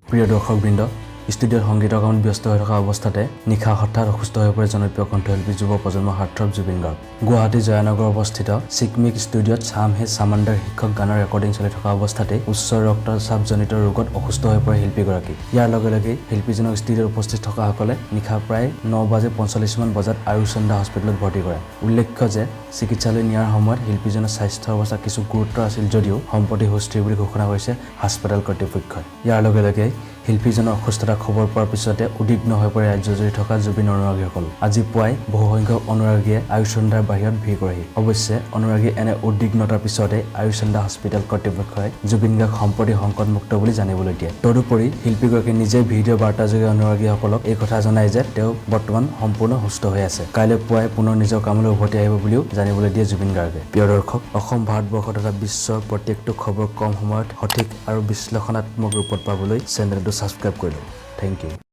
প্ৰিয় দৰ্শকবৃন্দ ষ্টুডিঅ'ত সংগীতৰ কামত ব্যস্ত হৈ থকা অৱস্থাতে নিশা হঠাৎ অসুস্থ হৈ পৰে জনপ্ৰিয় কণ্ঠশিল্পী যুৱ প্ৰজন্মৰ হাৰ্টথ্ৰব জুবিন গাৰ্গ গুৱাহাটী জয়ানগৰ অৱস্থিত চিকমিক ষ্টুডিঅ'ত চাম হে সামান্ডাৰ শিক্ষক গানৰ ৰেকৰ্ডিং চলি থকা অৱস্থাতে উচ্চ ৰক্তচাপজনিত ৰোগত অসুস্থ হৈ পৰে শিল্পীগৰাকী ইয়াৰ লগে লগে শিল্পীজনক ষ্টুডিঅ'ত উপস্থিত থকাসকলে নিশা প্ৰায় 9:45 বজাত আয়ুষচন্দ্ৰা হস্পিটেলত ভৰ্তি কৰে উল্লেখ্য যে চিকিৎসালয় নিয়াৰ সময়ত শিল্পীজনৰ স্বাস্থ্যৰ অৱস্থা কিছু গুৰুতৰ আছিল যদিও সম্প্ৰতি সুস্থিৰ বুলি ঘোষণা কৰিছে হাস্পতাল কৰ্তৃপক্ষই ইয়াৰ লগে লগে শিল্পীজনৰ অসুস্থতাৰ খবৰ পোৱাৰ পিছতে উদ্বিগ্ন হৈ পৰে ৰাজ্যজুৰি থকা জুবিন অনুৰাগীসকল আজি পুৱাই বহুসংখ্যক অনুৰাগীয়ে আয়ুষচন্দ্ৰাৰ বাহিৰত ভিৰ কৰেহি অৱশ্যে অনুৰাগী এনে উদ্বিগ্নতাৰ পিছতে আয়ুষচন্দ্ৰা হস্পিটেল কৰ্তৃপক্ষই জুবিন গাৰ্গ সম্প্ৰতি সংকটমুক্ত বুলি জানিবলৈ দিয়ে তদুপৰি শিল্পীগৰাকীয়ে নিজে ভিডিঅ' বাৰ্তাযোগে অনুৰাগীসকলক এই কথা জনায় যে তেওঁ বৰ্তমান সম্পূৰ্ণ সুস্থ হৈ আছে কাইলৈ পুৱাই পুনৰ নিজৰ কামলৈ উভতি আহিব বুলিও জানিবলৈ দিয়ে জুবিন গাৰ্গে প্ৰিয় দৰ্শক অসম ভাৰতবৰ্ষ তথা বিশ্বৰ প্ৰত্যেকটো খবৰ কম সময়ত সঠিক আৰু বিশ্লেষণাত্মক ৰূপত পাবলৈ চেনেলটো সাবস্ক্ৰাইব কৰি লওক থ্যাংক ইউ